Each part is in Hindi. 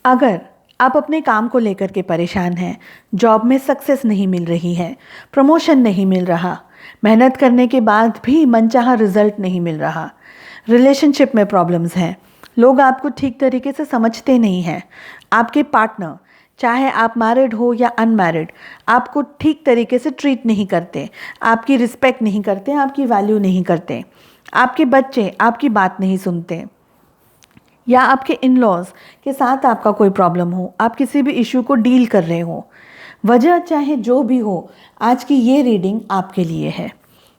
अगर आप अपने काम को लेकर के परेशान हैं, जॉब में सक्सेस नहीं मिल रही है, प्रमोशन नहीं मिल रहा, मेहनत करने के बाद भी मनचाहा रिजल्ट नहीं मिल रहा, रिलेशनशिप में प्रॉब्लम्स हैं, लोग आपको ठीक तरीके से समझते नहीं हैं, आपके पार्टनर चाहे आप मैरिड हो या अनमैरिड आपको ठीक तरीके से ट्रीट नहीं करते, आपकी रिस्पेक्ट नहीं करते, आपकी वैल्यू नहीं करते, आपके बच्चे आपकी बात नहीं सुनते, या आपके इन लॉज के साथ आपका कोई प्रॉब्लम हो, आप किसी भी इशू को डील कर रहे हो, वजह चाहे जो भी हो, आज की ये रीडिंग आपके लिए है।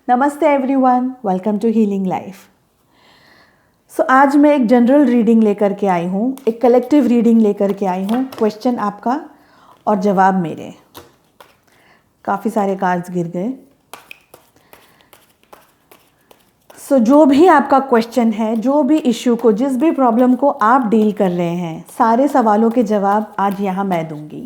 नमस्ते everyone, welcome to healing life. So आज मैं एक जनरल रीडिंग लेकर के आई हूँ, एक कलेक्टिव रीडिंग लेकर के आई हूँ। क्वेश्चन आपका और जवाब मेरे। काफ़ी सारे कार्ड्स गिर गए। जो भी आपका क्वेश्चन है, जो भी इश्यू को, जिस भी प्रॉब्लम को आप डील कर रहे हैं, सारे सवालों के जवाब आज यहाँ मैं दूंगी।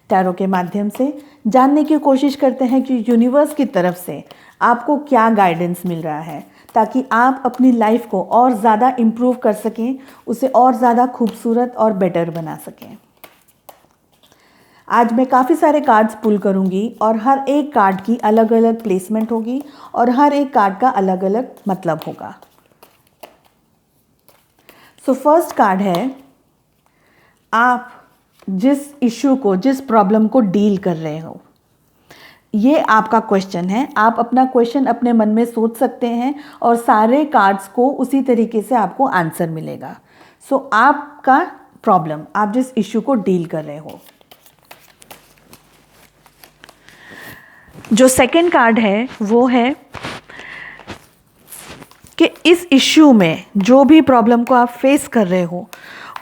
टैरो के माध्यम से जानने की कोशिश करते हैं कि यूनिवर्स की तरफ से आपको क्या गाइडेंस मिल रहा है, ताकि आप अपनी लाइफ को और ज़्यादा इम्प्रूव कर सकें, उसे और ज़्यादा खूबसूरत और बेटर बना सकें। आज मैं काफ़ी सारे कार्ड्स पुल करूंगी और हर एक कार्ड की अलग अलग प्लेसमेंट होगी और हर एक कार्ड का अलग अलग मतलब होगा। फर्स्ट कार्ड है, आप जिस इश्यू को, जिस प्रॉब्लम को डील कर रहे हो, ये आपका क्वेश्चन है। आप अपना क्वेश्चन अपने मन में सोच सकते हैं और सारे कार्ड्स को उसी तरीके से आपको आंसर मिलेगा। आपका प्रॉब्लम, आप जिस इश्यू को डील कर रहे हो। जो सेकंड कार्ड है वो है कि इस इश्यू में जो भी प्रॉब्लम को आप फेस कर रहे हो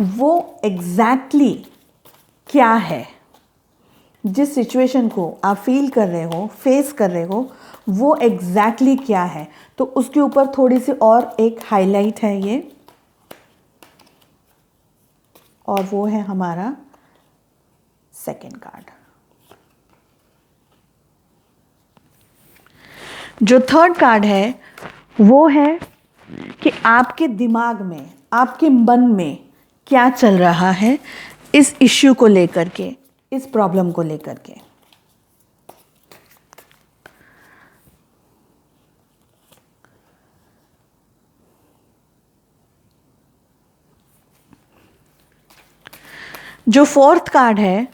वो एग्जैक्टली क्या है। जिस सिचुएशन को आप फील कर रहे हो, फेस कर रहे हो, वो एग्जैक्टली क्या है। तो उसके ऊपर थोड़ी सी और एक हाईलाइट है ये, और वो है हमारा सेकंड कार्ड। जो थर्ड कार्ड है वो है कि आपके दिमाग में, आपके मन में क्या चल रहा है इस इश्यू को लेकर के, इस प्रॉब्लम को लेकर के। जो फोर्थ कार्ड है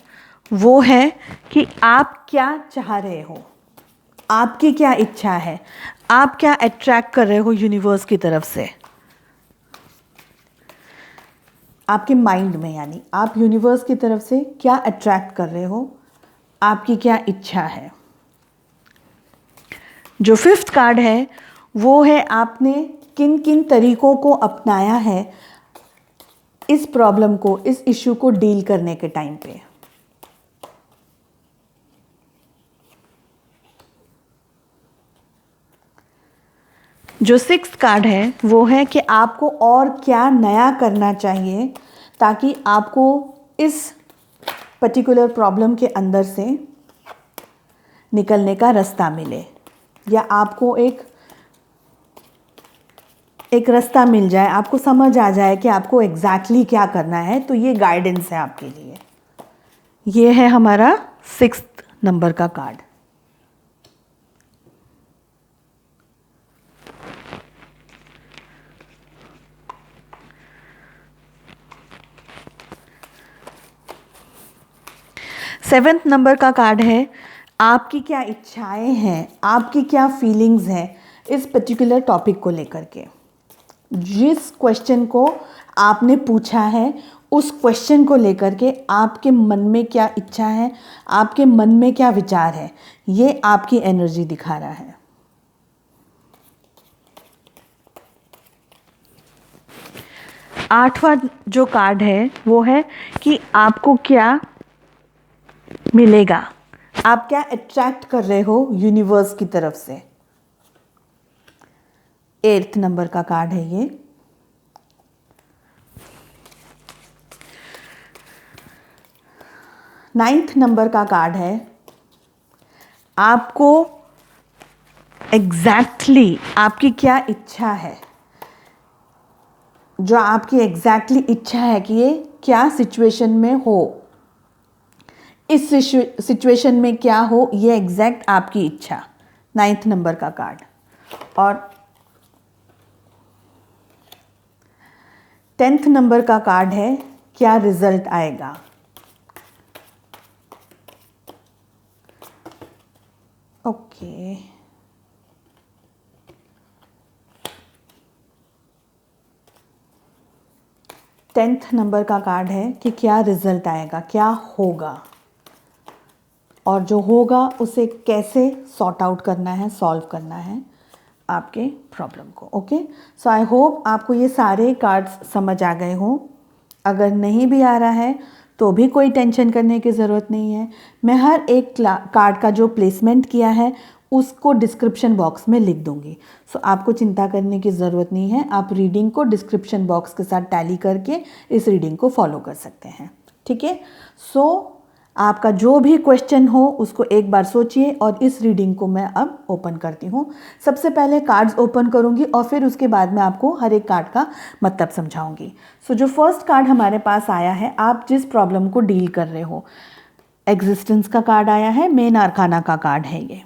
वो है कि आप क्या चाह रहे हो, आपकी क्या इच्छा है, आप क्या अट्रैक्ट कर रहे हो यूनिवर्स की तरफ से, आपके माइंड में, यानी आप यूनिवर्स की तरफ से क्या अट्रैक्ट कर रहे हो, आपकी क्या इच्छा है। जो फिफ्थ कार्ड है वो है आपने किन किन तरीकों को अपनाया है इस प्रॉब्लम को, इस इश्यू को डील करने के टाइम पे। जो सिक्स्थ कार्ड है वो है कि आपको और क्या नया करना चाहिए ताकि आपको इस पर्टिकुलर प्रॉब्लम के अंदर से निकलने का रास्ता मिले, या आपको एक रास्ता मिल जाए, आपको समझ आ जाए कि आपको एग्जैक्टली क्या करना है। तो ये गाइडेंस है आपके लिए। ये है हमारा 6th नंबर का कार्ड। सेवेंथ नंबर का कार्ड है, आपकी क्या इच्छाएं हैं, आपकी क्या फीलिंग्स हैं इस पर्टिकुलर टॉपिक को लेकर के। जिस क्वेश्चन को आपने पूछा है उस क्वेश्चन को लेकर के आपके मन में क्या इच्छा है, आपके मन में क्या विचार है, ये आपकी एनर्जी दिखा रहा है। आठवां जो कार्ड है वो है कि आपको क्या मिलेगा, आप क्या अट्रैक्ट कर रहे हो यूनिवर्स की तरफ से। 8th नंबर का कार्ड है ये। 9th नंबर का कार्ड है, आपको एग्जैक्टली आपकी क्या इच्छा है, जो आपकी एग्जैक्टली इच्छा है कि ये क्या सिचुएशन में हो, इस सिचुएशन में क्या हो, ये एग्जैक्ट आपकी इच्छा। 9th नंबर का कार्ड। और 10th नंबर का कार्ड है, क्या रिजल्ट आएगा। ओके, 10th नंबर का कार्ड है कि क्या रिजल्ट आएगा, क्या होगा, और जो होगा उसे कैसे सॉर्ट आउट करना है, सॉल्व करना है आपके प्रॉब्लम को। ओके, सो आई होप आपको ये सारे कार्ड्स समझ आ गए हों। अगर नहीं भी आ रहा है तो भी कोई टेंशन करने की ज़रूरत नहीं है। मैं हर एक कार्ड का जो प्लेसमेंट किया है उसको डिस्क्रिप्शन बॉक्स में लिख दूंगी। सो आपको चिंता करने की ज़रूरत नहीं है। आप रीडिंग को डिस्क्रिप्शन बॉक्स के साथ टैली करके इस रीडिंग को फॉलो कर सकते हैं। ठीक है, सो आपका जो भी क्वेश्चन हो उसको एक बार सोचिए, और इस रीडिंग को मैं अब ओपन करती हूँ। सबसे पहले कार्ड्स ओपन करूँगी और फिर उसके बाद मैं आपको हर एक कार्ड का मतलब समझाऊंगी। सो जो फर्स्ट कार्ड हमारे पास आया है, आप जिस प्रॉब्लम को डील कर रहे हो, एग्जिस्टेंस का कार्ड आया है, मेन आर्काना का कार्ड है ये।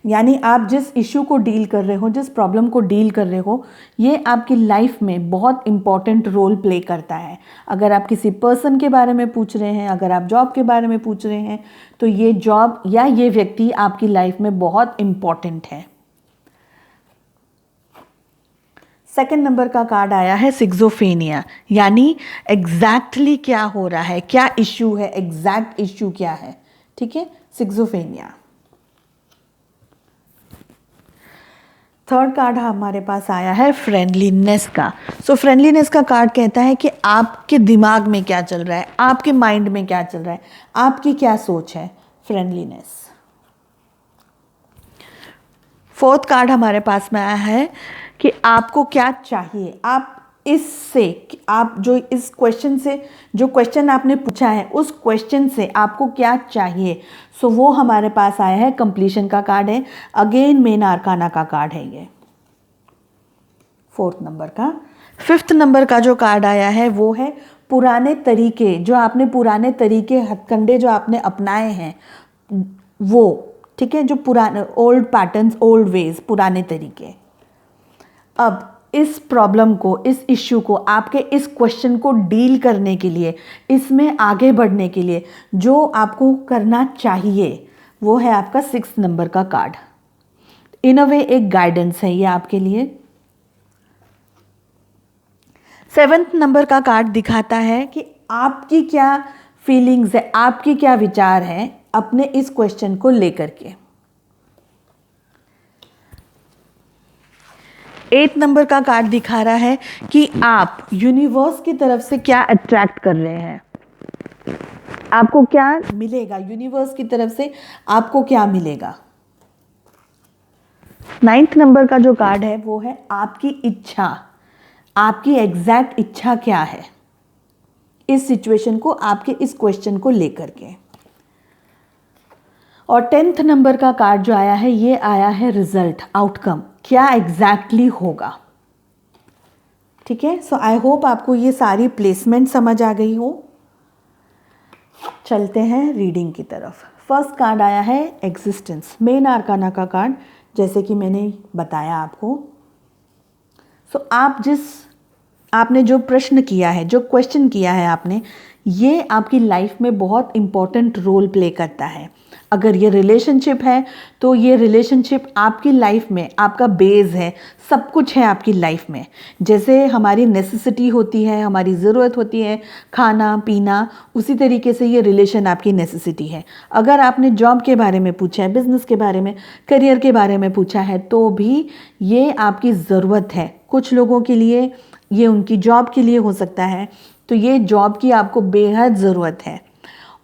यानी आप जिस इशू को डील कर रहे हो, जिस प्रॉब्लम को डील कर रहे हो, ये आपकी लाइफ में बहुत इंपॉर्टेंट रोल प्ले करता है। अगर आप किसी पर्सन के बारे में पूछ रहे हैं, अगर आप जॉब के बारे में पूछ रहे हैं, तो ये जॉब या ये व्यक्ति आपकी लाइफ में बहुत इंपॉर्टेंट है। सेकंड नंबर का कार्ड आया है सिक्सोफेनिया, यानी एग्जैक्टली क्या हो रहा है, क्या इशू है, एग्जैक्ट इशू क्या है। ठीक है, सिक्सोफेनिया। थर्ड कार्ड हमारे पास आया है फ्रेंडलीनेस का। सो फ्रेंडलीनेस का कार्ड कहता है कि आपके दिमाग में क्या चल रहा है, आपके माइंड में क्या चल रहा है, आपकी क्या सोच है, फ्रेंडलीनेस। फोर्थ कार्ड हमारे पास में आया है कि आपको क्या चाहिए, आप इससे, आप जो इस क्वेश्चन से, जो क्वेश्चन आपने पूछा है उस क्वेश्चन से आपको क्या चाहिए। सो वो हमारे पास आया है, कंप्लीशन का कार्ड है, अगेन मेन आर्काना का कार्ड है ये, 4th नंबर का। 5th नंबर का जो कार्ड आया है वो है पुराने तरीके, जो आपने पुराने तरीके, हथकंडे जो आपने अपनाए हैं वो। ठीक है, जो पुराने ओल्ड पैटर्न्स, ओल्ड वेज, पुराने तरीके। अब इस प्रॉब्लम को, इस इश्यू को, आपके इस क्वेश्चन को डील करने के लिए, इसमें आगे बढ़ने के लिए जो आपको करना चाहिए वो है आपका 6th नंबर का कार्ड। इन अ वे एक गाइडेंस है ये आपके लिए। 7th नंबर का कार्ड दिखाता है कि आपकी क्या फीलिंग्स है, आपकी क्या विचार है अपने इस क्वेश्चन को लेकर के। 8th नंबर का कार्ड दिखा रहा है कि आप यूनिवर्स की तरफ से क्या अट्रैक्ट कर रहे हैं, आपको क्या मिलेगा, यूनिवर्स की तरफ से आपको क्या मिलेगा। 9th नंबर का जो कार्ड है वो है आपकी इच्छा, आपकी एग्जैक्ट इच्छा क्या है इस सिचुएशन को, आपके इस क्वेश्चन को लेकर के। और 10th नंबर का कार्ड जो आया है ये आया है रिजल्ट, आउटकम, क्या एग्जैक्टली होगा। ठीक है, सो आई होप आपको ये सारी प्लेसमेंट समझ आ गई हो। चलते हैं रीडिंग की तरफ। फर्स्ट कार्ड आया है एग्जिस्टेंस, मेन आर्काना का कार्ड, जैसे कि मैंने बताया आपको। सो आपने जो प्रश्न किया है, जो क्वेश्चन किया है आपने, ये आपकी लाइफ में बहुत इंपॉर्टेंट रोल प्ले करता है। अगर ये रिलेशनशिप है तो ये रिलेशनशिप आपकी लाइफ में आपका बेस है, सब कुछ है आपकी लाइफ में। जैसे हमारी नेसेसिटी होती है, हमारी ज़रूरत होती है खाना पीना, उसी तरीके से ये रिलेशन आपकी नेसेसिटी है। अगर आपने जॉब के बारे में पूछा है, बिजनेस के बारे में, करियर के बारे में पूछा है, तो भी ये आपकी ज़रूरत है। कुछ लोगों के लिए ये उनकी जॉब के लिए हो सकता है, तो ये जॉब की आपको बेहद ज़रूरत है।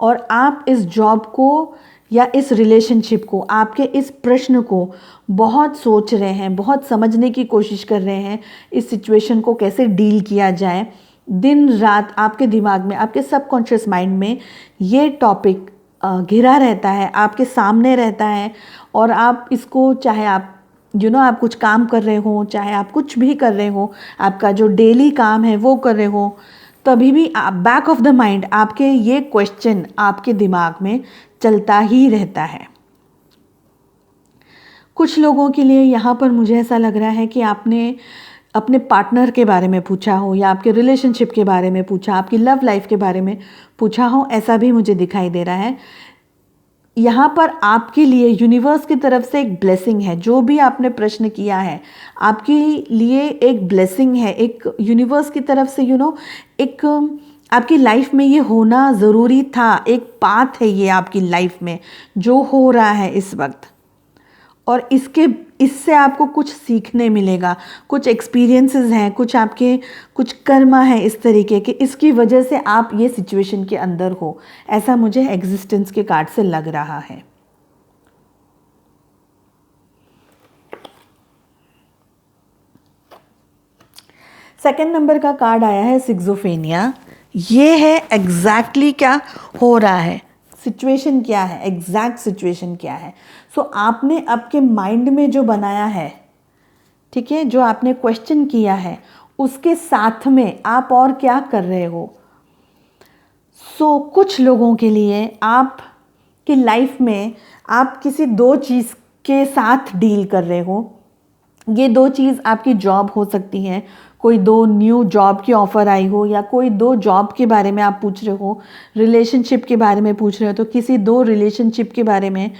और आप इस जॉब को या इस रिलेशनशिप को, आपके इस प्रश्न को बहुत सोच रहे हैं, बहुत समझने की कोशिश कर रहे हैं, इस सिचुएशन को कैसे डील किया जाए। दिन रात आपके दिमाग में, आपके सबकॉन्शियस माइंड में ये टॉपिक घिरा रहता है, आपके सामने रहता है, और आप इसको, चाहे आप आप कुछ काम कर रहे हो, चाहे आप कुछ भी कर रहे हो, आपका जो डेली काम है वो कर रहे हो, तभी भी बैक ऑफ द माइंड आपके ये क्वेश्चन आपके दिमाग में चलता ही रहता है। कुछ लोगों के लिए यहाँ पर मुझे ऐसा लग रहा है कि आपने अपने पार्टनर के बारे में पूछा हो, या आपके रिलेशनशिप के बारे में पूछा, आपकी लव लाइफ के बारे में पूछा हो, ऐसा भी मुझे दिखाई दे रहा है। यहाँ पर आपके लिए यूनिवर्स की तरफ से एक ब्लेसिंग है। जो भी आपने प्रश्न किया है आपके लिए एक ब्लेसिंग है, एक यूनिवर्स की तरफ से एक आपकी लाइफ में ये होना ज़रूरी था, एक पाथ है ये आपकी लाइफ में जो हो रहा है इस वक्त, और इससे आपको कुछ सीखने मिलेगा, कुछ एक्सपीरियंसेस हैं, कुछ कर्मा है इस तरीके के, इसकी वजह से आप ये सिचुएशन के अंदर हो, ऐसा मुझे एग्जिस्टेंस के कार्ड से लग रहा है। सेकंड नंबर का कार्ड आया है सिक्सोफेनिया। ये है एग्जैक्टली क्या हो रहा है, सिचुएशन क्या है, एग्जैक्ट सिचुएशन क्या है। सो आपने आपके माइंड में जो बनाया है, ठीक है, जो आपने क्वेश्चन किया है, उसके साथ में आप और क्या कर रहे हो। सो कुछ लोगों के लिए आपकी लाइफ में आप किसी दो चीज़ के साथ डील कर रहे हो। ये दो चीज़ आपकी जॉब हो सकती है, कोई दो न्यू जॉब की ऑफ़र आई हो, या कोई दो जॉब के बारे में आप पूछ रहे हो, रिलेशनशिप के बारे में पूछ रहे हो तो किसी दो रिलेशनशिप के बारे में,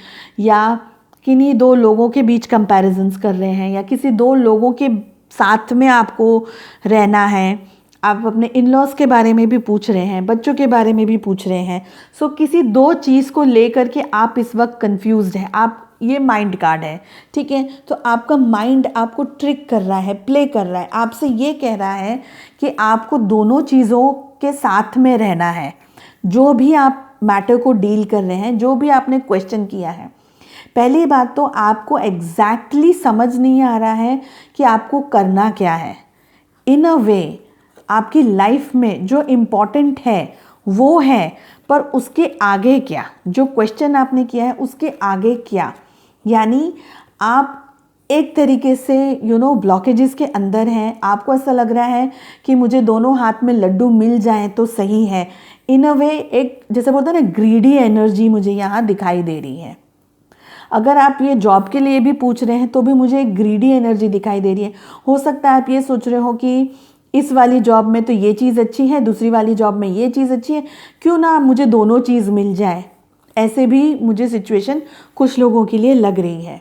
या किन्हीं दो लोगों के बीच कंपैरिजंस कर रहे हैं, या किसी दो लोगों के साथ में आपको रहना है। आप अपने इन लॉज के बारे में भी पूछ रहे हैं, बच्चों के बारे में भी पूछ रहे हैं। सो किसी दो चीज़ को लेकर के आप इस वक्त कंफ्यूज्ड हैं। आप, ये माइंड कार्ड है, ठीक है, तो आपका माइंड आपको ट्रिक कर रहा है, प्ले कर रहा है, आपसे ये कह रहा है कि आपको दोनों चीज़ों के साथ में रहना है। जो भी आप मैटर को डील कर रहे हैं, जो भी आपने क्वेश्चन किया है, पहली बात तो आपको एग्जैक्टली समझ नहीं आ रहा है कि आपको करना क्या है। इन अ वे आपकी लाइफ में जो इम्पॉर्टेंट है वो है, पर उसके आगे क्या, जो क्वेश्चन आपने किया है उसके आगे क्या, यानी आप एक तरीके से ब्लॉकेजेस के अंदर हैं। आपको ऐसा लग रहा है कि मुझे दोनों हाथ में लड्डू मिल जाएं तो सही है। इन अ वे एक, जैसे बोलते हैं ना, ग्रीडी एनर्जी मुझे यहाँ दिखाई दे रही है। अगर आप ये जॉब के लिए भी पूछ रहे हैं तो भी मुझे एक ग्रीडी एनर्जी दिखाई दे रही है। हो सकता है आप ये सोच रहे हो कि इस वाली जॉब में तो ये चीज़ अच्छी है, दूसरी वाली जॉब में ये चीज़ अच्छी है, क्यों ना मुझे दोनों चीज़ मिल जाए। ऐसे भी मुझे सिचुएशन कुछ लोगों के लिए लग रही है।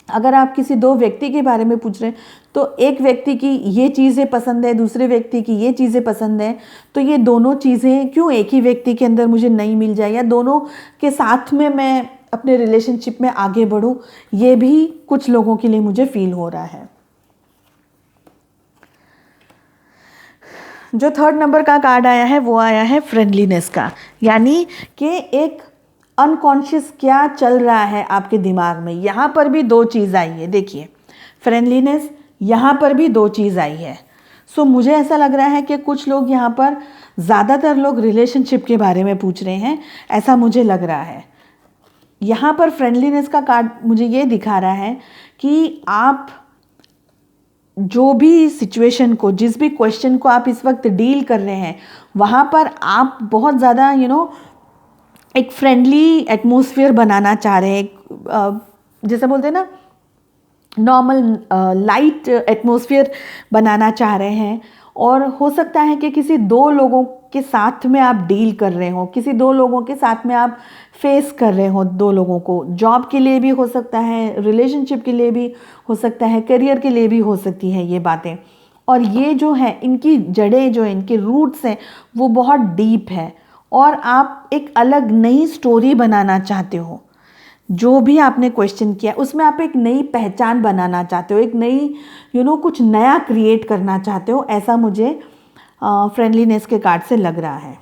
अगर आप किसी दो व्यक्ति के बारे में पूछ रहे हैं तो एक व्यक्ति की ये चीज़ें पसंद है, दूसरे व्यक्ति की ये चीज़ें पसंद है, तो ये दोनों चीज़ें क्यों एक ही व्यक्ति के अंदर मुझे नहीं मिल जाए, या दोनों के साथ में मैं अपने रिलेशनशिप में आगे बढ़ूं, ये भी कुछ लोगों के लिए मुझे फील हो रहा है। जो थर्ड नंबर का कार्ड आया है वो आया है फ्रेंडलीनेस का, यानी कि एक अनकॉन्शियस क्या चल रहा है आपके दिमाग में। यहाँ पर भी दो चीज़ आई है, देखिए फ्रेंडलीनेस, यहाँ पर भी दो चीज़ आई है। सो मुझे ऐसा लग रहा है कि कुछ लोग यहाँ पर, ज़्यादातर लोग रिलेशनशिप के बारे में पूछ रहे हैं, ऐसा मुझे लग रहा है। यहाँ पर फ्रेंडलीनेस का कार्ड मुझे ये दिखा रहा है कि आप जो भी सिचुएशन को, जिस भी क्वेश्चन को आप इस वक्त डील कर रहे हैं, वहाँ पर आप बहुत ज़्यादा एक फ्रेंडली एटमॉस्फेयर बनाना चाह रहे हैं। जैसे बोलते हैं ना, नॉर्मल लाइट एटमॉस्फेयर बनाना चाह रहे हैं। और हो सकता है कि किसी दो लोगों के साथ में आप डील कर रहे हो, किसी दो लोगों के साथ में आप फेस कर रहे हो, दो लोगों को। जॉब के लिए भी हो सकता है, रिलेशनशिप के लिए भी हो सकता है, करियर के लिए भी हो सकती है ये बातें। और ये जो है, इनकी जड़ें जो हैं, इनके रूट्स हैं, वो बहुत डीप है, और आप एक अलग नई स्टोरी बनाना चाहते हो। जो भी आपने क्वेश्चन किया उसमें आप एक नई पहचान बनाना चाहते हो, एक नई कुछ नया क्रिएट करना चाहते हो, ऐसा मुझे फ्रेंडलीनेस के कार्ड से लग रहा है।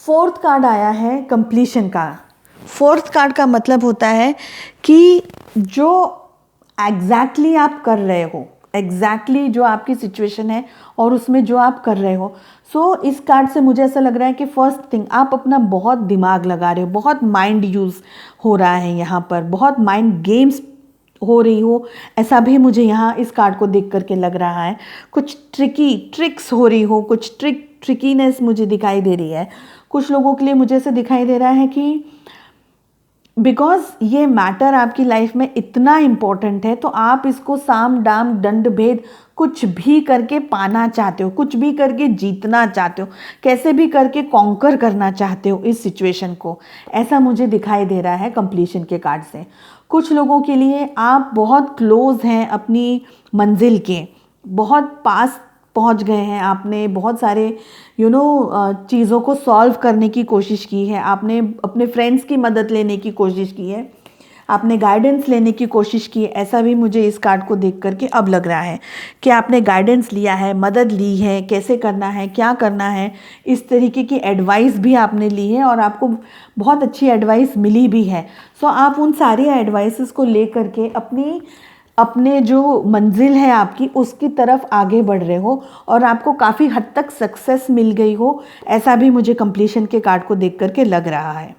फोर्थ कार्ड आया है कंप्लीशन का। फोर्थ कार्ड का मतलब होता है कि जो एग्जैक्टली आप कर रहे हो, एग्जैक्टली जो आपकी सिचुएशन है और उसमें जो आप कर रहे हो। सो इस कार्ड से मुझे ऐसा लग रहा है कि फर्स्ट थिंग, आप अपना बहुत दिमाग लगा रहे हो, बहुत माइंड यूज़ हो रहा है यहाँ पर, बहुत माइंड गेम्स हो रही हो, ऐसा भी मुझे यहाँ इस कार्ड को देख करके लग रहा है। कुछ ट्रिक्स हो रही हो, कुछ ट्रिकीनेस मुझे दिखाई दे रही है। कुछ लोगों के लिए मुझे ऐसे दिखाई दे रहा है कि बिकॉज ये मैटर आपकी लाइफ में इतना इम्पोर्टेंट है, तो आप इसको साम दाम दंड भेद कुछ भी करके पाना चाहते हो, कुछ भी करके जीतना चाहते हो, कैसे भी करके कॉन्कर करना चाहते हो इस सिचुएशन को, ऐसा मुझे दिखाई दे रहा है कंप्लीशन के कार्ड से। कुछ लोगों के लिए आप बहुत क्लोज हैं अपनी मंजिल के, बहुत पास पहुंच गए हैं, आपने बहुत सारे चीज़ों को सॉल्व करने की कोशिश की है, आपने अपने फ्रेंड्स की मदद लेने की कोशिश की है, आपने गाइडेंस लेने की कोशिश की है। ऐसा भी मुझे इस कार्ड को देख करके अब लग रहा है कि आपने गाइडेंस लिया है, मदद ली है, कैसे करना है, क्या करना है, इस तरीके की एडवाइस भी आपने ली है और आपको बहुत अच्छी एडवाइस मिली भी है। सो आप उन सारी एडवाइसेस को ले करके अपने जो मंजिल है आपकी, उसकी तरफ आगे बढ़ रहे हो और आपको काफ़ी हद तक सक्सेस मिल गई हो, ऐसा भी मुझे कंप्लीशन के कार्ड को देख करके लग रहा है।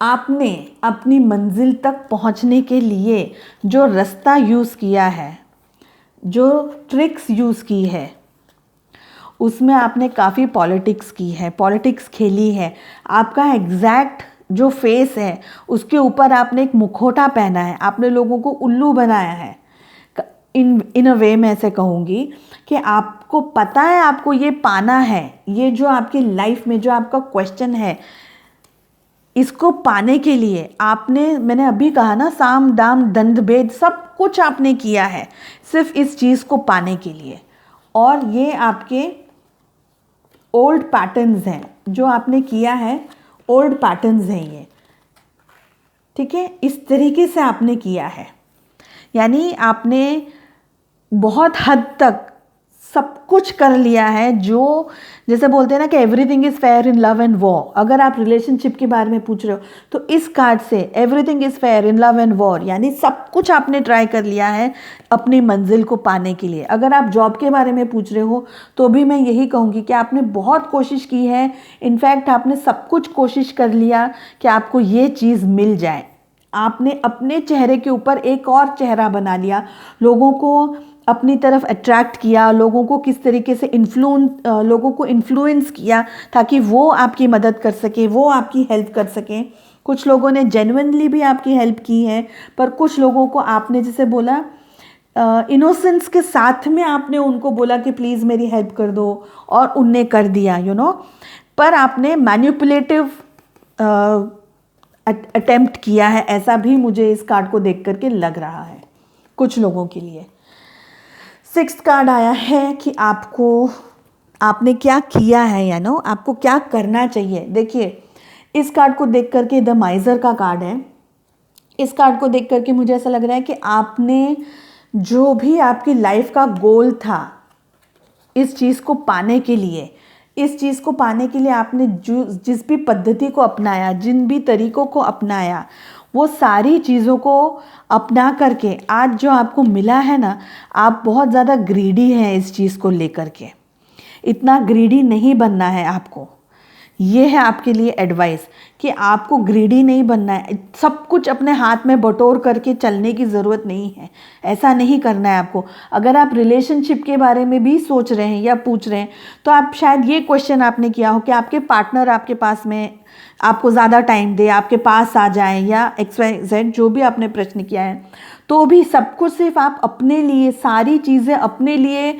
आपने अपनी मंजिल तक पहुंचने के लिए जो रास्ता यूज़ किया है, जो ट्रिक्स यूज़ की है, उसमें आपने काफ़ी पॉलिटिक्स की है, पॉलिटिक्स खेली है। आपका एग्जैक्ट जो फेस है उसके ऊपर आपने एक मुखौटा पहना है, आपने लोगों को उल्लू बनाया है। इन अ वे मैं ऐसे कहूँगी कि आपको पता है आपको ये पाना है, ये जो आपकी लाइफ में जो आपका क्वेश्चन है, इसको पाने के लिए आपने, मैंने अभी कहा ना, साम दाम दंड भेद सब कुछ आपने किया है सिर्फ इस चीज़ को पाने के लिए। और ये आपके ओल्ड पैटर्न्स हैं जो आपने किया है, ओल्ड पैटर्न्स हैं ये, ठीक है, इस तरीके से आपने किया है। यानी आपने बहुत हद तक सब कुछ कर लिया है, जो जैसे बोलते हैं ना कि everything is fair in love and war. अगर आप रिलेशनशिप के बारे में पूछ रहे हो तो इस कार्ड से everything is fair in love and war, यानी सब कुछ आपने ट्राई कर लिया है अपनी मंजिल को पाने के लिए। अगर आप जॉब के बारे में पूछ रहे हो तो भी मैं यही कहूँगी कि आपने बहुत कोशिश की है, इनफैक्ट आपने सब कुछ कोशिश कर लिया कि आपको ये चीज़ मिल जाए। आपने अपने चेहरे के ऊपर एक और चेहरा बना लिया, लोगों को अपनी तरफ अट्रैक्ट किया, लोगों को किस तरीके से लोगों को इन्फ्लुएंस किया ताकि वो आपकी मदद कर सके, वो आपकी हेल्प कर सकें। कुछ लोगों ने जेन्युइनली भी आपकी हेल्प की है, पर कुछ लोगों को आपने जैसे बोला इनोसेंस के साथ में आपने उनको बोला कि प्लीज़ मेरी हेल्प कर दो और उनने कर दिया, पर आपने मैनिपुलेटिव अटेम्प्ट किया है, ऐसा भी मुझे इस कार्ड को देख करके लग रहा है कुछ लोगों के लिए। 6th कार्ड आया है कि आपने क्या किया है, आपको क्या करना चाहिए। देखिए, इस कार्ड को देख करके द माइजर का कार्ड है। इस कार्ड को देख करके मुझे ऐसा लग रहा है कि आपने जो भी आपकी लाइफ का गोल था, इस चीज़ को पाने के लिए आपने जिस भी पद्धति को अपनाया, जिन भी तरीक़ों को अपनाया, वो सारी चीज़ों को अपना करके आज जो आपको मिला है ना, आप बहुत ज़्यादा ग्रीडी हैं इस चीज़ को लेकर के। इतना ग्रीडी नहीं बनना है आपको, ये है आपके लिए एडवाइस कि आपको ग्रीडी नहीं बनना है। सब कुछ अपने हाथ में बटोर करके चलने की ज़रूरत नहीं है, ऐसा नहीं करना है आपको। अगर आप रिलेशनशिप के बारे में भी सोच रहे हैं या पूछ रहे हैं तो आप शायद ये क्वेश्चन आपने किया हो कि आपके पार्टनर आपके पास में आपको ज़्यादा टाइम दे, आपके पास आ जाए, या XYZ जो भी आपने प्रश्न किया है, तो भी सब कुछ सिर्फ आप अपने लिए, सारी चीज़ें अपने लिए,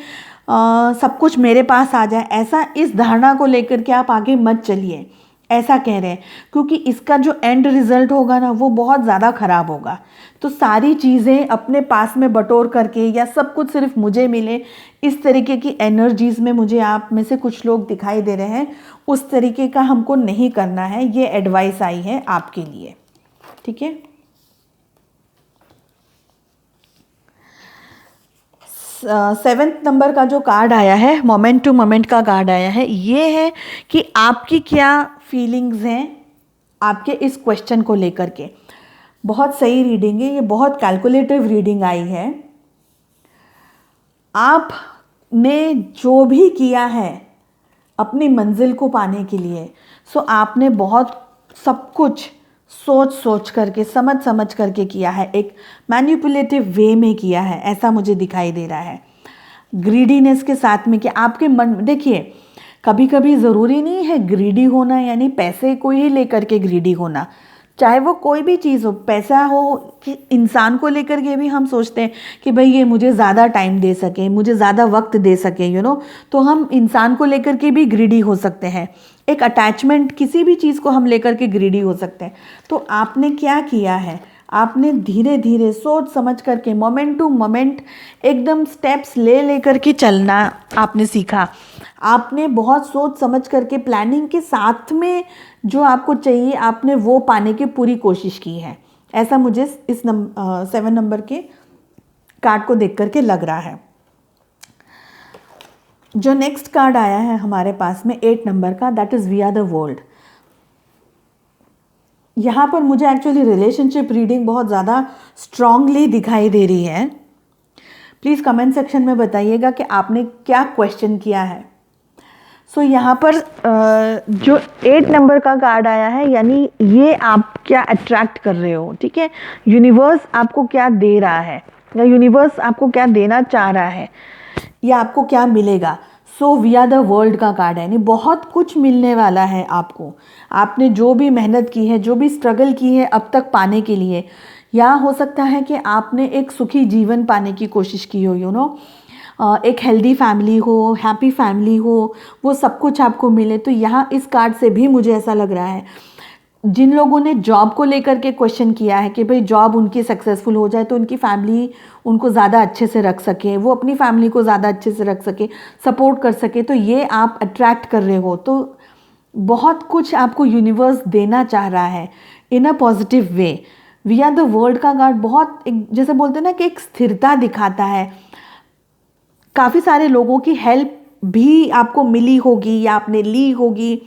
सब कुछ मेरे पास आ जाए, ऐसा इस धारणा को लेकर के आप आगे मत चलिए, ऐसा कह रहे हैं, क्योंकि इसका जो एंड रिज़ल्ट होगा ना, वो बहुत ज़्यादा ख़राब होगा। तो सारी चीज़ें अपने पास में बटोर करके, या सब कुछ सिर्फ मुझे मिले, इस तरीके की एनर्जीज़ में मुझे आप में से कुछ लोग दिखाई दे रहे हैं। उस तरीके का हमको नहीं करना है, ये एडवाइस आई है आपके लिए, ठीक है। 7th नंबर का जो कार्ड आया है, मोमेंट टू मोमेंट का कार्ड आया है, ये है कि आपकी क्या फीलिंग्स हैं आपके इस क्वेश्चन को लेकर के। बहुत सही रीडिंग है ये, बहुत कैलकुलेटिव रीडिंग आई है। आपने जो भी किया है अपनी मंजिल को पाने के लिए, सो आपने बहुत सब कुछ सोच सोच करके, समझ समझ करके किया है, एक मैनिपुलेटिव वे में किया है, ऐसा मुझे दिखाई दे रहा है। ग्रीडीनेस के साथ में कि आपके मन, देखिए कभी कभी ज़रूरी नहीं है ग्रीडी होना यानी पैसे को ही लेकर के ग्रीडी होना, चाहे वो कोई भी चीज़ हो, पैसा हो कि इंसान को लेकर के भी हम सोचते हैं कि भाई ये मुझे ज़्यादा टाइम दे सके, मुझे ज़्यादा वक्त दे सके, तो हम इंसान को लेकर के भी ग्रीडी हो सकते हैं। एक अटैचमेंट, किसी भी चीज़ को हम लेकर के ग्रीडी हो सकते हैं। तो आपने क्या किया है, आपने धीरे धीरे सोच समझ करके मोमेंट टू मोमेंट एकदम स्टेप्स ले लेकर के चलना आपने सीखा। आपने बहुत सोच समझ करके प्लानिंग के साथ में जो आपको चाहिए आपने वो पाने की पूरी कोशिश की है, ऐसा मुझे इस 7 नंबर के कार्ड को देख करके लग रहा है। जो नेक्स्ट कार्ड आया है हमारे पास में 8 नंबर का, that is we are the world. यहाँ पर मुझे एक्चुअली रिलेशनशिप रीडिंग बहुत ज़्यादा स्ट्रांगली दिखाई दे रही है। प्लीज़ कमेंट सेक्शन में बताइएगा कि आपने क्या क्वेश्चन किया है। सो यहाँ पर जो 8 नंबर का कार्ड आया है, यानी ये आप क्या अट्रैक्ट कर रहे हो, ठीक है, यूनिवर्स आपको क्या दे रहा है या यूनिवर्स आपको क्या देना चाह रहा है या आपको क्या मिलेगा। So we are the world का कार्ड है, यानी बहुत कुछ मिलने वाला है आपको। आपने जो भी मेहनत की है, जो भी स्ट्रगल की है अब तक पाने के लिए, या हो सकता है कि आपने एक सुखी जीवन पाने की कोशिश की हो, एक हेल्दी फैमिली हो, हैप्पी फैमिली हो, वो सब कुछ आपको मिले। तो यहाँ इस कार्ड से भी मुझे ऐसा लग रहा है, जिन लोगों ने जॉब को लेकर के क्वेश्चन किया है कि भाई जॉब उनकी सक्सेसफुल हो जाए तो उनकी फैमिली उनको ज़्यादा अच्छे से रख सके, वो अपनी फैमिली को ज़्यादा अच्छे से रख सके, सपोर्ट कर सके, तो ये आप अट्रैक्ट कर रहे हो। तो बहुत कुछ आपको यूनिवर्स देना चाह रहा है in a positive way. We are the world का कार्ड बहुत एक, जैसे बोलते हैं ना कि एक स्थिरता दिखाता है। काफ़ी सारे लोगों की हेल्प भी आपको मिली होगी या आपने ली होगी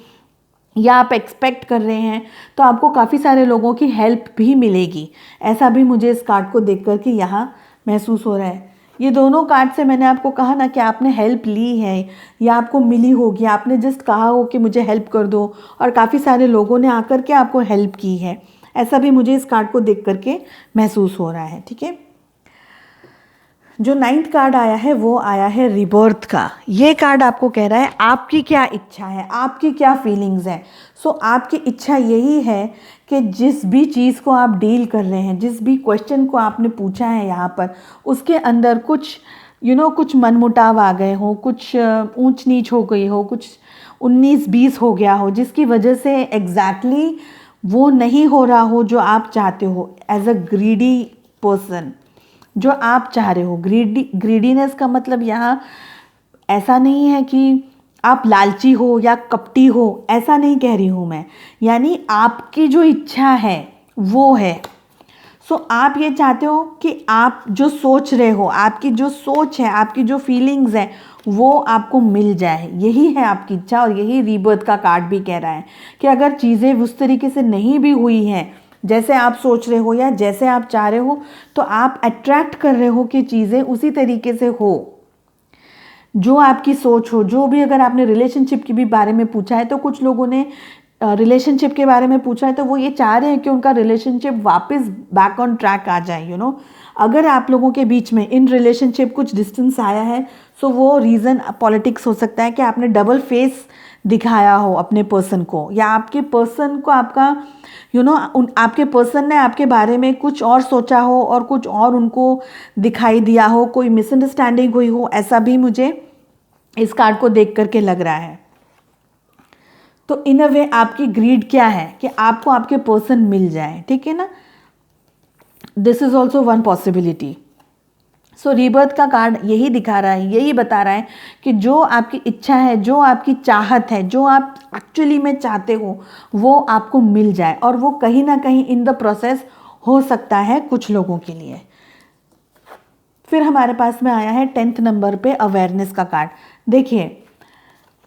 या आप एक्सपेक्ट कर रहे हैं, तो आपको काफ़ी सारे लोगों की हेल्प भी मिलेगी, ऐसा भी मुझे इस कार्ड को देख कर के यहाँ महसूस हो रहा है। ये दोनों कार्ड से मैंने आपको कहा ना कि आपने हेल्प ली है या आपको मिली होगी, आपने जस्ट कहा हो कि मुझे हेल्प कर दो और काफ़ी सारे लोगों ने आकर के आपको हेल्प की है, ऐसा भी मुझे इस कार्ड को देख करके महसूस हो रहा है। ठीक है, जो 9th कार्ड आया है वो आया है रिबर्थ का। ये कार्ड आपको कह रहा है आपकी क्या इच्छा है, आपकी क्या फीलिंग्स हैं। सो आपकी इच्छा यही है कि जिस भी चीज़ को आप डील कर रहे हैं, जिस भी क्वेश्चन को आपने पूछा है यहाँ पर, उसके अंदर कुछ कुछ मनमुटाव आ गए हो, कुछ ऊंच नीच हो गई हो, कुछ 19-20 हो गया हो, जिसकी वजह से एग्जैक्टली वो नहीं हो रहा हो जो आप चाहते हो एज अ ग्रीडी पर्सन, जो आप चाह रहे हो। ग्रीडीनेस का मतलब यहाँ ऐसा नहीं है कि आप लालची हो या कपटी हो, ऐसा नहीं कह रही हूँ मैं, यानी आपकी जो इच्छा है वो है। सो आप ये चाहते हो कि आप जो सोच रहे हो, आपकी जो सोच है, आपकी जो फीलिंग्स हैं, वो आपको मिल जाए, यही है आपकी इच्छा। और यही रीबर्थ का कार्ड भी कह रहा है कि अगर चीज़ें उस तरीके से नहीं भी हुई हैं जैसे आप सोच रहे हो या जैसे आप चाह रहे हो, तो आप अट्रैक्ट कर रहे हो कि चीज़ें उसी तरीके से हो जो आपकी सोच हो। जो भी, अगर आपने रिलेशनशिप के भी बारे में पूछा है, तो कुछ लोगों ने रिलेशनशिप के बारे में पूछा है तो वो ये चाह रहे हैं कि उनका रिलेशनशिप वापस बैक ऑन ट्रैक आ जाए। अगर आप लोगों के बीच में इन रिलेशनशिप कुछ डिस्टेंस आया है, सो वो रीज़न पॉलिटिक्स हो सकता है कि आपने डबल फेस दिखाया हो अपने पर्सन को, या आपके पर्सन को आपका आपके पर्सन ने आपके बारे में कुछ और सोचा हो और कुछ और उनको दिखाई दिया हो, कोई मिसअंडरस्टैंडिंग हुई हो, ऐसा भी मुझे इस कार्ड को देख करके लग रहा है। तो इन अ वे आपकी ग्रीड क्या है कि आपको आपके पर्सन मिल जाए, ठीक है ना। This is also one possibility. So rebirth का कार्ड यही दिखा रहा है, यही बता रहा है कि जो आपकी इच्छा है, जो आपकी चाहत है, जो आप एक्चुअली में चाहते हो, वो आपको मिल जाए। और वो कहीं ना कहीं इन द प्रोसेस हो सकता है कुछ लोगों के लिए। फिर हमारे पास में आया है 10th नंबर पे अवेयरनेस का कार्ड। देखिए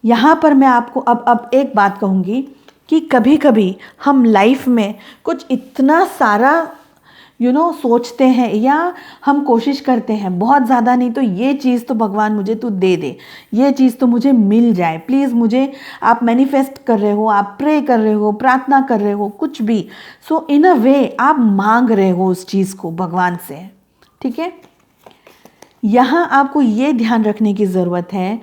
यहाँ पर मैं आपको अब एक बात कहूँगी कि कभी कभी हम लाइफ में कुछ इतना सारा सोचते हैं या हम कोशिश करते हैं बहुत ज़्यादा नहीं तो ये चीज़ तो भगवान मुझे तू दे दे, ये चीज़ तो मुझे मिल जाए प्लीज़, मुझे आप मैनिफेस्ट कर रहे हो, आप प्रे कर रहे हो, प्रार्थना कर रहे हो, कुछ भी। सो इन अ वे आप मांग रहे हो उस चीज़ को भगवान से, ठीक है। यहाँ आपको ये ध्यान रखने की ज़रूरत है,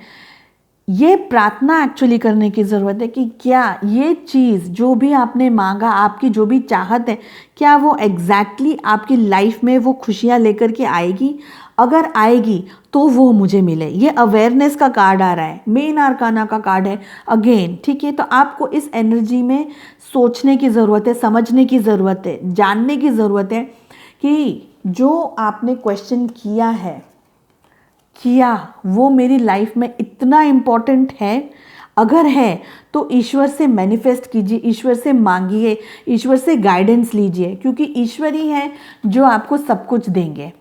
ये प्रार्थना एक्चुअली करने की ज़रूरत है कि क्या ये चीज़ जो भी आपने मांगा, आपकी जो भी चाहत है, क्या वो एग्जैक्टली आपकी लाइफ में वो खुशियाँ लेकर के आएगी। अगर आएगी तो वो मुझे मिले। ये अवेयरनेस का कार्ड आ रहा है, मेन आर्काना का कार्ड है अगेन, ठीक है। तो आपको इस एनर्जी में सोचने की ज़रूरत है, समझने की ज़रूरत है, जानने की ज़रूरत है कि जो आपने क्वेश्चन किया वो मेरी लाइफ में इतना इम्पॉर्टेंट है। अगर है तो ईश्वर से मैनिफेस्ट कीजिए, ईश्वर से मांगिए, ईश्वर से गाइडेंस लीजिए, क्योंकि ईश्वर ही है जो आपको सब कुछ देंगे।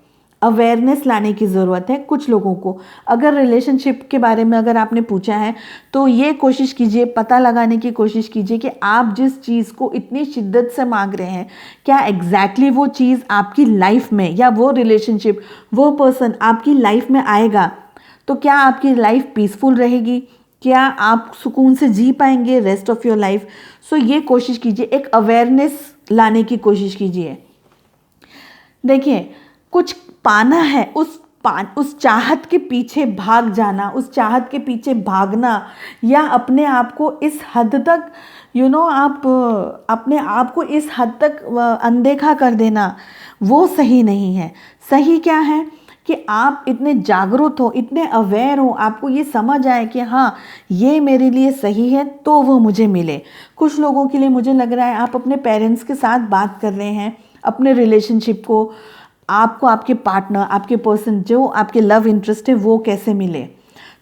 अवेयरनेस लाने की ज़रूरत है कुछ लोगों को। अगर रिलेशनशिप के बारे में अगर आपने पूछा है तो ये कोशिश कीजिए, पता लगाने की कोशिश कीजिए कि आप जिस चीज़ को इतनी शिद्दत से मांग रहे हैं, क्या एग्जैक्टली वो चीज़ आपकी लाइफ में या वो रिलेशनशिप, वो पर्सन आपकी लाइफ में आएगा तो क्या आपकी लाइफ पीसफुल रहेगी, क्या आप सुकून से जी पाएंगे रेस्ट ऑफ योर लाइफ। सो ये कोशिश कीजिए, एक अवेयरनेस लाने की कोशिश कीजिए। देखिए, कुछ पाना है, उस चाहत के पीछे भाग जाना, उस चाहत के पीछे भागना या अपने आप को इस हद तक आप अपने आप को इस हद तक अनदेखा कर देना, वो सही नहीं है। सही क्या है कि आप इतने जागरूक हो, इतने अवेयर हो, आपको ये समझ आए कि हाँ ये मेरे लिए सही है तो वो मुझे मिले। कुछ लोगों के लिए मुझे लग रहा है आप अपने पेरेंट्स के साथ बात कर रहे हैं अपने रिलेशनशिप को, आपको आपके पार्टनर, आपके पर्सन जो आपके लव इंटरेस्ट है वो कैसे मिले।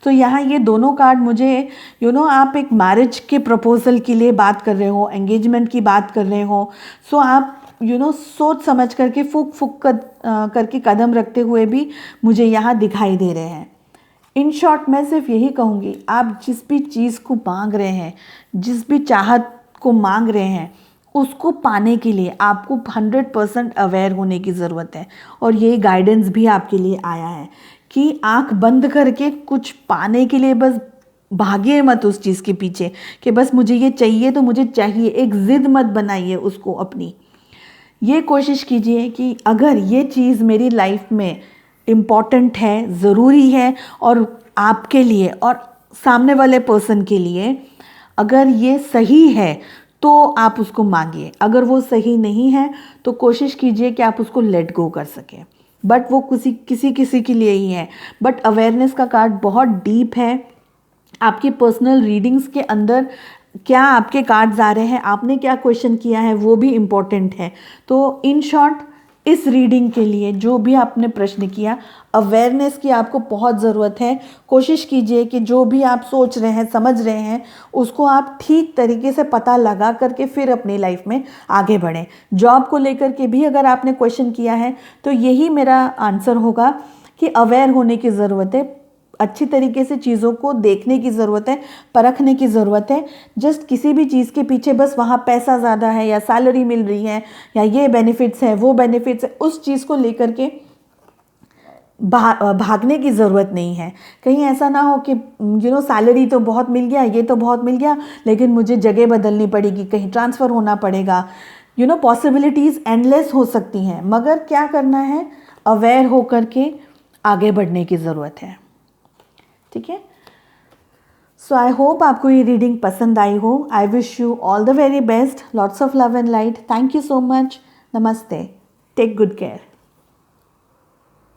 तो यहाँ ये दोनों कार्ड मुझे आप एक मैरिज के प्रपोजल के लिए बात कर रहे हो, एंगेजमेंट की बात कर रहे हो। सो आप सोच समझ करके फूक करके कदम रखते हुए भी मुझे यहाँ दिखाई दे रहे हैं। इन शॉर्ट मैं सिर्फ यही कहूँगी, आप जिस भी चीज़ को मांग रहे हैं, जिस भी चाहत को मांग रहे हैं, उसको पाने के लिए आपको 100% अवेयर होने की ज़रूरत है। और ये गाइडेंस भी आपके लिए आया है कि आंख बंद करके कुछ पाने के लिए बस भागिए मत उस चीज़ के पीछे कि बस मुझे ये चाहिए तो मुझे चाहिए। एक ज़िद मत बनाइए उसको अपनी। ये कोशिश कीजिए कि अगर ये चीज़ मेरी लाइफ में इम्पॉर्टेंट है, ज़रूरी है और आपके लिए और सामने वाले पर्सन के लिए, अगर ये सही है तो आप उसको मांगिए। अगर वो सही नहीं है तो कोशिश कीजिए कि आप उसको लेट गो कर सकें। बट वो किसी के लिए ही है। बट अवेयरनेस का कार्ड बहुत डीप है। आपकी पर्सनल रीडिंग्स के अंदर क्या आपके कार्ड्स आ रहे हैं, आपने क्या क्वेश्चन किया है, वो भी इम्पोर्टेंट है। तो इन शॉर्ट इस रीडिंग के लिए जो भी आपने प्रश्न किया, अवेयरनेस की आपको बहुत ज़रूरत है। कोशिश कीजिए कि जो भी आप सोच रहे हैं, समझ रहे हैं, उसको आप ठीक तरीके से पता लगा करके फिर अपनी लाइफ में आगे बढ़ें। जॉब को लेकर के भी अगर आपने क्वेश्चन किया है तो यही मेरा आंसर होगा कि अवेयर होने की ज़रूरत है, अच्छी तरीके से चीज़ों को देखने की ज़रूरत है, परखने की ज़रूरत है। जस्ट किसी भी चीज़ के पीछे बस वहाँ पैसा ज़्यादा है या सैलरी मिल रही है या ये बेनिफिट्स है, वो बेनिफिट्स है, उस चीज़ को लेकर के भागने की ज़रूरत नहीं है। कहीं ऐसा ना हो कि सैलरी तो बहुत मिल गया, ये तो बहुत मिल गया, लेकिन मुझे जगह बदलनी पड़ेगी, कहीं ट्रांसफ़र होना पड़ेगा। पॉसिबिलिटीज़ एंडलेस हो सकती हैं, मगर क्या करना है, अवेयर होकर के आगे बढ़ने की ज़रूरत है। ठीक है। सो आई होप आपको ये रीडिंग पसंद आई हो। I wish you all the very best, lots of love and light. Thank you so much. नमस्ते। Take good care.